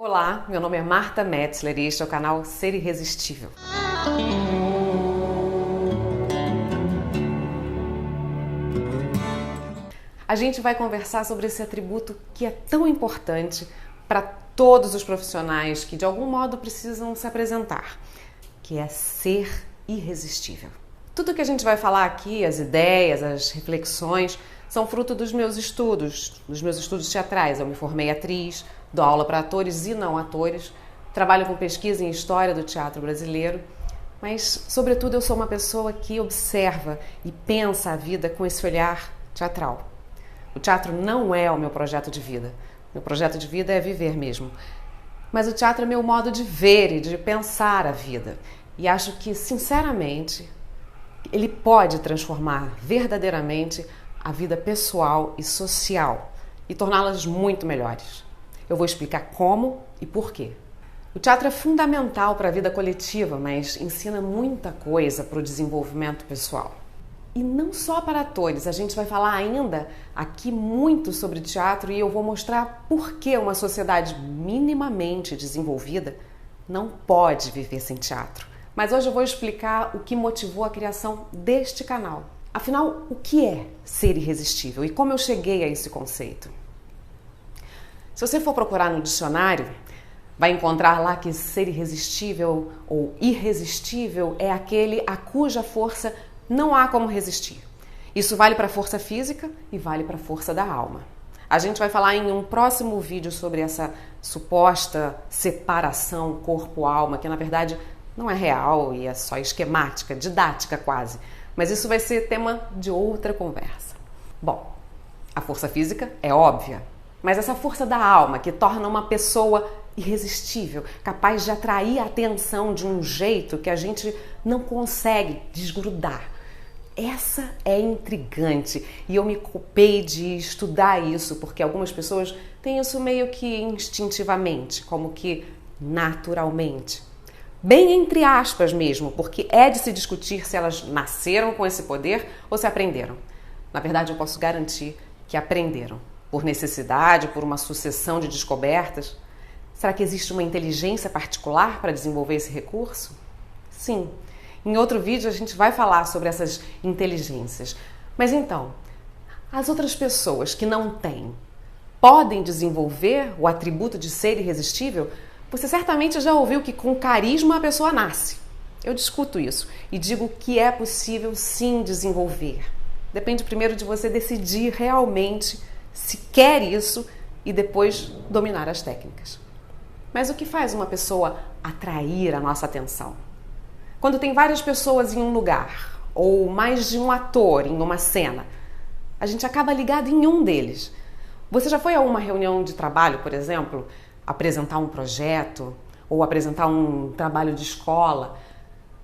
Olá, meu nome é Marta Metzler e este é o canal Ser Irresistível. A gente vai conversar sobre esse atributo que é tão importante para todos os profissionais que de algum modo precisam se apresentar, que é ser irresistível. Tudo que a gente vai falar aqui, as ideias, as reflexões, são fruto dos meus estudos teatrais. Eu me formei atriz, dou aula para atores e não atores, trabalho com pesquisa em história do teatro brasileiro, mas, sobretudo, eu sou uma pessoa que observa e pensa a vida com esse olhar teatral. O teatro não é o meu projeto de vida. Meu projeto de vida é viver mesmo. Mas o teatro é meu modo de ver e de pensar a vida. E acho que, sinceramente, ele pode transformar verdadeiramente a vida pessoal e social e torná-las muito melhores. Eu vou explicar como e por quê. O teatro é fundamental para a vida coletiva, mas ensina muita coisa para o desenvolvimento pessoal. E não só para atores, a gente vai falar ainda aqui muito sobre teatro e eu vou mostrar por que uma sociedade minimamente desenvolvida não pode viver sem teatro. Mas hoje eu vou explicar o que motivou a criação deste canal. Afinal, o que é ser irresistível e como eu cheguei a esse conceito? Se você for procurar no dicionário, vai encontrar lá que ser irresistível ou irresistível é aquele a cuja força não há como resistir. Isso vale para a força física e vale para a força da alma. A gente vai falar em um próximo vídeo sobre essa suposta separação corpo-alma, que na verdade não é real e é só esquemática, didática quase. Mas isso vai ser tema de outra conversa. Bom, a força física é óbvia, mas essa força da alma que torna uma pessoa irresistível, capaz de atrair a atenção de um jeito que a gente não consegue desgrudar. Essa é intrigante e eu me ocupei de estudar isso porque algumas pessoas têm isso meio que instintivamente, como que naturalmente. Bem entre aspas mesmo, porque é de se discutir se elas nasceram com esse poder ou se aprenderam. Na verdade, eu posso garantir que aprenderam. Por necessidade, por uma sucessão de descobertas. Será que existe uma inteligência particular para desenvolver esse recurso? Sim. Em outro vídeo a gente vai falar sobre essas inteligências. Mas então, as outras pessoas que não têm, podem desenvolver o atributo de ser irresistível? Você certamente já ouviu que com carisma a pessoa nasce. Eu discuto isso e digo que é possível sim desenvolver. Depende primeiro de você decidir realmente se quer isso e depois dominar as técnicas. Mas o que faz uma pessoa atrair a nossa atenção? Quando tem várias pessoas em um lugar, ou mais de um ator em uma cena, a gente acaba ligado em um deles. Você já foi a uma reunião de trabalho, por exemplo, apresentar um projeto ou apresentar um trabalho de escola?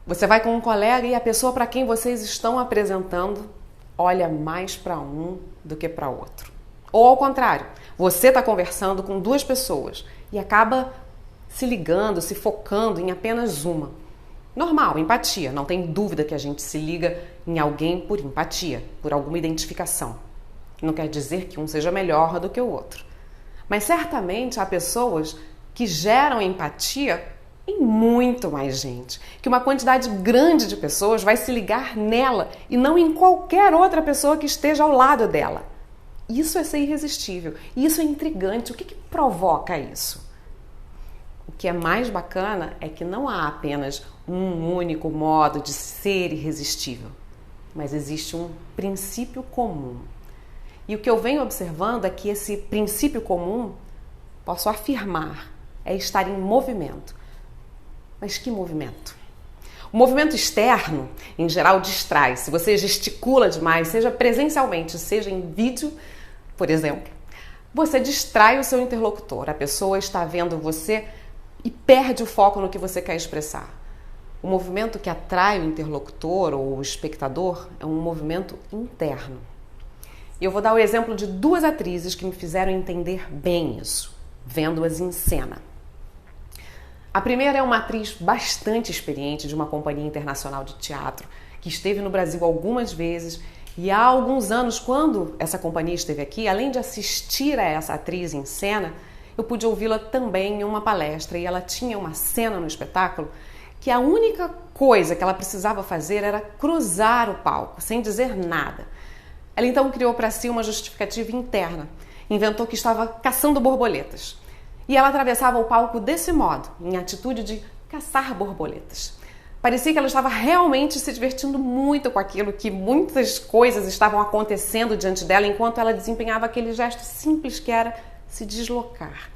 Você vai com um colega e a pessoa para quem vocês estão apresentando olha mais para um do que para outro. Ou ao contrário, você está conversando com duas pessoas e acaba se ligando, se focando em apenas uma. Normal, empatia. Não tem dúvida que a gente se liga em alguém por empatia, por alguma identificação. Não quer dizer que um seja melhor do que o outro. Mas certamente há pessoas que geram empatia em muito mais gente. Que uma quantidade grande de pessoas vai se ligar nela e não em qualquer outra pessoa que esteja ao lado dela. Isso é ser irresistível. E isso é intrigante. O que provoca isso? O que é mais bacana é que não há apenas um único modo de ser irresistível, mas existe um princípio comum. E o que eu venho observando é que esse princípio comum, posso afirmar, é estar em movimento. Mas que movimento? O movimento externo, em geral, distrai. Se você gesticula demais, seja presencialmente, seja em vídeo, por exemplo, você distrai o seu interlocutor. A pessoa está vendo você e perde o foco no que você quer expressar. O movimento que atrai o interlocutor ou o espectador é um movimento interno. E eu vou dar o exemplo de duas atrizes que me fizeram entender bem isso, vendo-as em cena. A primeira é uma atriz bastante experiente de uma companhia internacional de teatro, que esteve no Brasil algumas vezes e há alguns anos, quando essa companhia esteve aqui, além de assistir a essa atriz em cena, eu pude ouvi-la também em uma palestra e ela tinha uma cena no espetáculo que a única coisa que ela precisava fazer era cruzar o palco, sem dizer nada. Ela então criou para si uma justificativa interna, inventou que estava caçando borboletas. E ela atravessava o palco desse modo, em atitude de caçar borboletas. Parecia que ela estava realmente se divertindo muito com aquilo, que muitas coisas estavam acontecendo diante dela enquanto ela desempenhava aquele gesto simples que era se deslocar.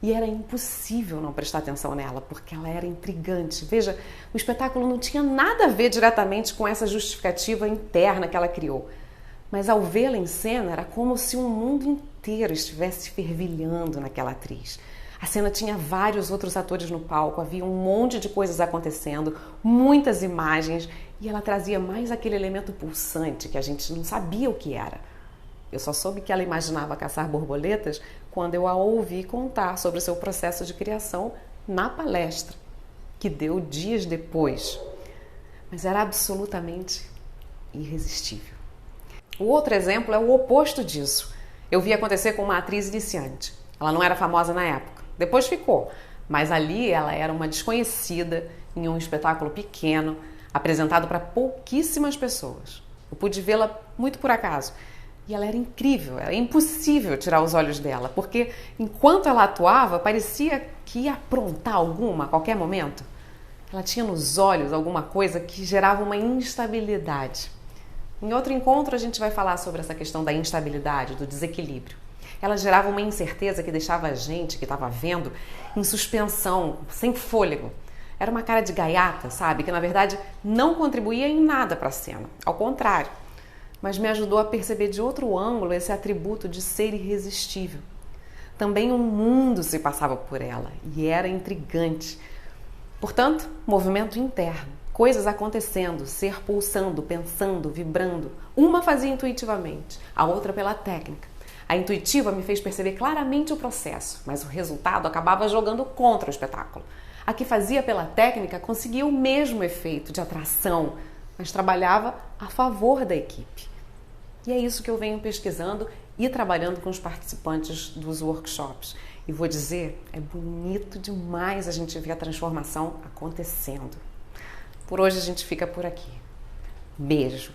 E era impossível não prestar atenção nela, porque ela era intrigante. Veja, o espetáculo não tinha nada a ver diretamente com essa justificativa interna que ela criou. Mas ao vê-la em cena, era como se um mundo inteiro estivesse fervilhando naquela atriz. A cena tinha vários outros atores no palco, havia um monte de coisas acontecendo, muitas imagens, e ela trazia mais aquele elemento pulsante que a gente não sabia o que era. Eu só soube que ela imaginava caçar borboletas quando eu a ouvi contar sobre o seu processo de criação na palestra, que deu dias depois. Mas era absolutamente irresistível. O outro exemplo é o oposto disso. Eu vi acontecer com uma atriz iniciante. Ela não era famosa na época, depois ficou, mas ali ela era uma desconhecida em um espetáculo pequeno, apresentado para pouquíssimas pessoas. Eu pude vê-la muito por acaso. E ela era incrível, era impossível tirar os olhos dela, porque enquanto ela atuava, parecia que ia aprontar alguma a qualquer momento. Ela tinha nos olhos alguma coisa que gerava uma instabilidade. Em outro encontro a gente vai falar sobre essa questão da instabilidade, do desequilíbrio. Ela gerava uma incerteza que deixava a gente que estava vendo em suspensão, sem fôlego. Era uma cara de gaiata, sabe? Que na verdade não contribuía em nada para a cena, ao contrário. Mas me ajudou a perceber de outro ângulo esse atributo de ser irresistível. Também um mundo se passava por ela e era intrigante. Portanto, movimento interno, coisas acontecendo, ser pulsando, pensando, vibrando. Uma fazia intuitivamente, a outra pela técnica. A intuitiva me fez perceber claramente o processo, mas o resultado acabava jogando contra o espetáculo. A que fazia pela técnica conseguia o mesmo efeito de atração, mas trabalhava a favor da equipe. E é isso que eu venho pesquisando e trabalhando com os participantes dos workshops. E vou dizer, é bonito demais a gente ver a transformação acontecendo. Por hoje a gente fica por aqui. Beijo!